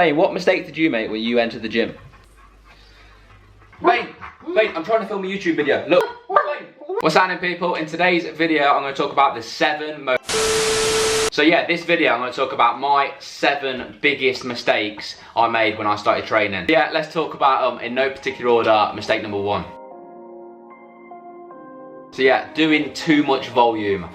Bane, what mistake did you make when you entered the gym? Bane, I'm trying to film a YouTube video. Look, Bane. What's happening, people? In today's video, I'm going to talk about the 7 most... So yeah, this video, I'm going to talk about my 7 biggest mistakes I made when I started training. Yeah, let's talk about them in no particular order. Mistake number 1. So yeah, doing too much volume.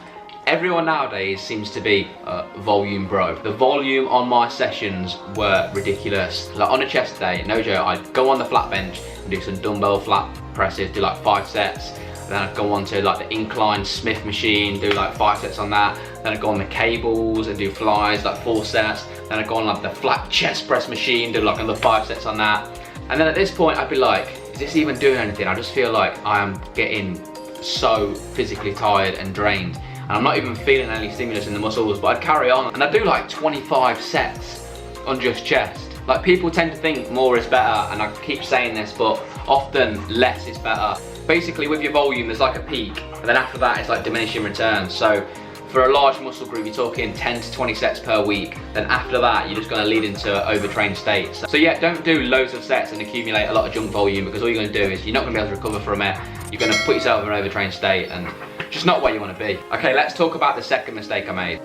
Everyone nowadays seems to be a volume bro. The volume on my sessions were ridiculous. Like on a chest day, no joke, I'd go on the flat bench and do some dumbbell flat presses, do like 5 sets. Then I'd go on to like the incline Smith machine, do like 5 sets on that. Then I'd go on the cables and do flies, like 4 sets. Then I'd go on like the flat chest press machine, do like another 5 sets on that. And then at this point I'd be like, is this even doing anything? I just feel like I am getting so physically tired and drained. And I'm not even feeling any stimulus in the muscles, but I'd carry on. And I'd do like 25 sets on just chest. Like, people tend to think more is better, and I keep saying this, but often less is better. Basically with your volume, there's like a peak, and then after that it's like diminishing returns. So for a large muscle group, you're talking 10 to 20 sets per week. Then after that, you're just gonna lead into overtrained states. So yeah, don't do loads of sets and accumulate a lot of junk volume, because all you're gonna do is you're not gonna be able to recover from it. You're gonna put yourself in an overtrained state, and just not where you wanna be. Okay, let's talk about the second mistake I made.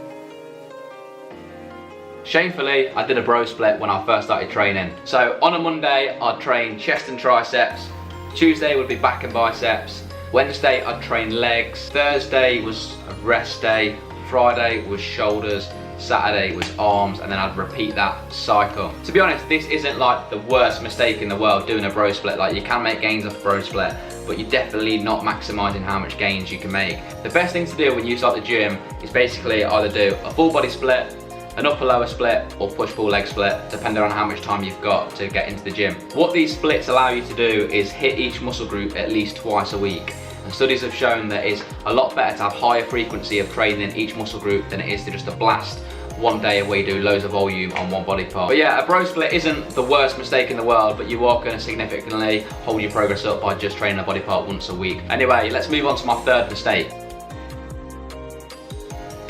Shamefully, I did a bro split when I first started training. So on a Monday, I'd train chest and triceps. Tuesday would be back and biceps. Wednesday, I'd train legs. Thursday was a rest day. Friday was shoulders. Saturday was arms, and then I'd repeat that cycle. To be honest, this isn't like the worst mistake in the world, doing a bro split. Like, you can make gains off bro split, but you're definitely not maximizing how much gains you can make. The best thing to do when you start the gym is basically either do a full body split, an upper lower split, or push pull leg split, depending on how much time you've got to get into the gym. What these splits allow you to do is hit each muscle group at least twice a week. And studies have shown that it's a lot better to have higher frequency of training in each muscle group than it is to just a blast one day where you do loads of volume on one body part. But yeah, a bro split isn't the worst mistake in the world, but you are going to significantly hold your progress up by just training a body part once a week. Anyway, let's move on to my 3rd mistake.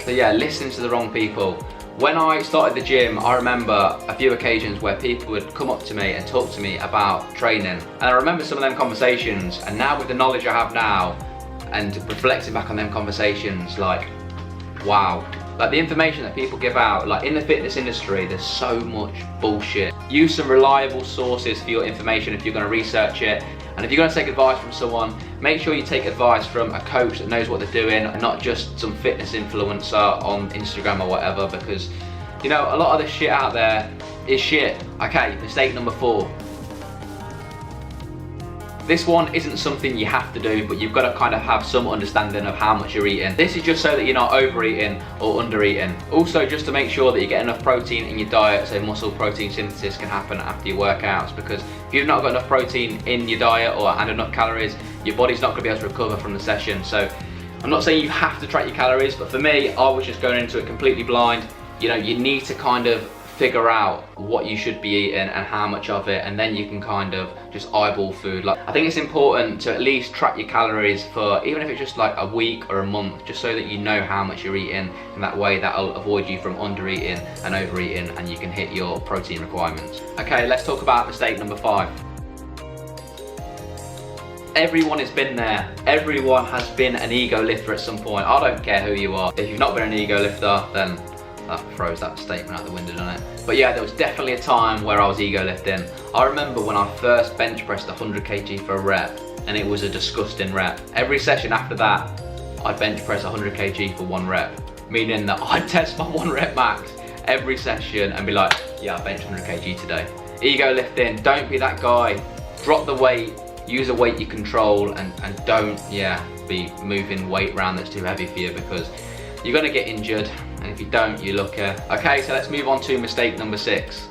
So yeah, listening to the wrong people. When I started the gym, I remember a few occasions where people would come up to me and talk to me about training. And I remember some of them conversations, and now with the knowledge I have now, and reflecting back on them conversations, like, wow. Like, the information that people give out, like in the fitness industry, there's so much bullshit. Use some reliable sources for your information if you're gonna research it. And if you're gonna take advice from someone, make sure you take advice from a coach that knows what they're doing, and not just some fitness influencer on Instagram or whatever, because, you know, a lot of the shit out there is shit. Okay, mistake number 4. This one isn't something you have to do, but you've got to kind of have some understanding of how much you're eating. This is just so that you're not overeating or undereating. Also, just to make sure that you get enough protein in your diet so muscle protein synthesis can happen after your workouts, because if you've not got enough protein in your diet and enough calories, your body's not going to be able to recover from the session. So I'm not saying you have to track your calories, but for me, I was just going into it completely blind. You know, you need to kind of figure out what you should be eating and how much of it, and then you can kind of just eyeball food. Like, I think it's important to at least track your calories for, even if it's just like a week or a month, just so that you know how much you're eating, and that way that'll avoid you from undereating and overeating, and you can hit your protein requirements. Okay, let's talk about mistake number 5. Everyone has been there. Everyone has been an ego lifter at some point. I don't care who you are. If you've not been an ego lifter, then that throws that statement out the window, doesn't it? But yeah, there was definitely a time where I was ego lifting. I remember when I first bench pressed 100 kg for a rep, and it was a disgusting rep. Every session after that, I'd bench press 100 kg for 1 rep, meaning that I'd test my 1 rep max every session and be like, yeah, I benched 100 kg today. Ego lifting, don't be that guy. Drop the weight, use a weight you control, and don't, be moving weight around that's too heavy for you, because you're gonna get injured, and if you don't, you're lucky. Okay, so let's move on to mistake number 6.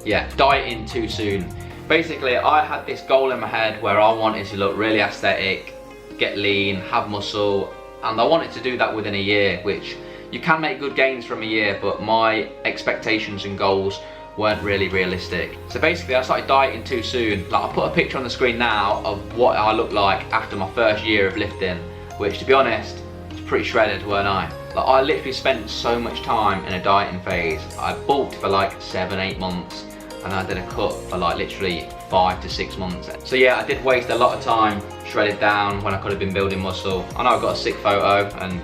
Yeah, dieting too soon. Basically, I had this goal in my head where I wanted to look really aesthetic, get lean, have muscle, and I wanted to do that within a year, which you can make good gains from a year, but my expectations and goals weren't really realistic. So basically, I started dieting too soon. Like, I'll put a picture on the screen now of what I looked like after my first year of lifting, which, to be honest, was pretty shredded, weren't I? Like, I literally spent so much time in a dieting phase. I bulked for like 7-8 months, and I did a cut for like literally 5 to 6 months. So yeah, I did waste a lot of time shredded down when I could have been building muscle. I know I got a sick photo, and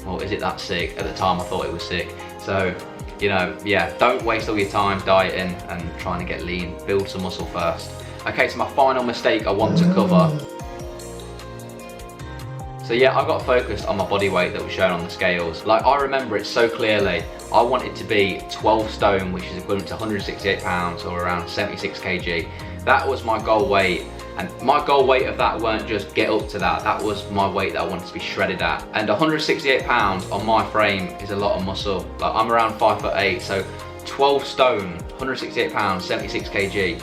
well, is it that sick? At the time I thought it was sick. So, you know, yeah, don't waste all your time dieting and trying to get lean. Build some muscle first. Okay, so my final mistake I want to cover. So yeah, I got focused on my body weight that was shown on the scales. Like, I remember it so clearly. I wanted to be 12 stone, which is equivalent to 168 pounds or around 76 kg. That was my goal weight. And my goal weight of that weren't just get up to that. That was my weight that I wanted to be shredded at. And 168 pounds on my frame is a lot of muscle. Like, I'm around 5'8", so 12 stone, 168 pounds, 76 kg.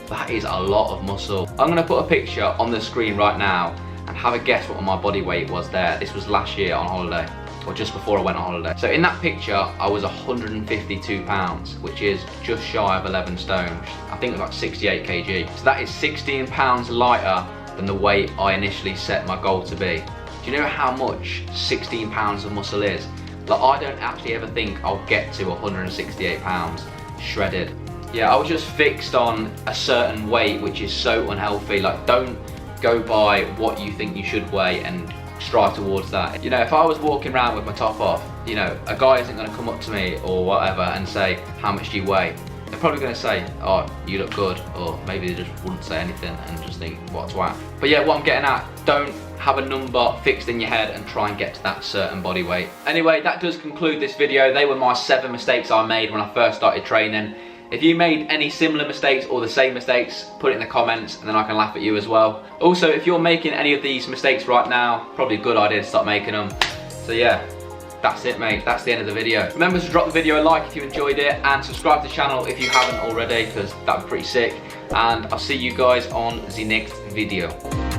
That is a lot of muscle. I'm gonna put a picture on the screen right now and have a guess what my body weight was there. This was last year on holiday, or just before I went on holiday. So in that picture, I was 152 pounds, which is just shy of 11 stone, which I think was like 68 kg. So that is 16 pounds lighter than the weight I initially set my goal to be. Do you know how much 16 pounds of muscle is? Like, I don't actually ever think I'll get to 168 pounds shredded. Yeah, I was just fixed on a certain weight, which is so unhealthy. Like, don't go by what you think you should weigh and strive towards that. You know, if I was walking around with my top off, you know, a guy isn't going to come up to me or whatever and say, how much do you weigh? They're probably going to say, oh, you look good, or maybe they just wouldn't say anything and just think, what's whack. But yeah, what I'm getting at, don't have a number fixed in your head and try and get to that certain body weight. Anyway, that does conclude this video. They were my 7 mistakes I made when I first started training. If you made any similar mistakes or the same mistakes, put it in the comments and then I can laugh at you as well. Also, if you're making any of these mistakes right now, probably a good idea to stop making them. So yeah, that's it, mate. That's the end of the video. Remember to drop the video a like if you enjoyed it, and subscribe to the channel if you haven't already, because that would be pretty sick. And I'll see you guys on the next video.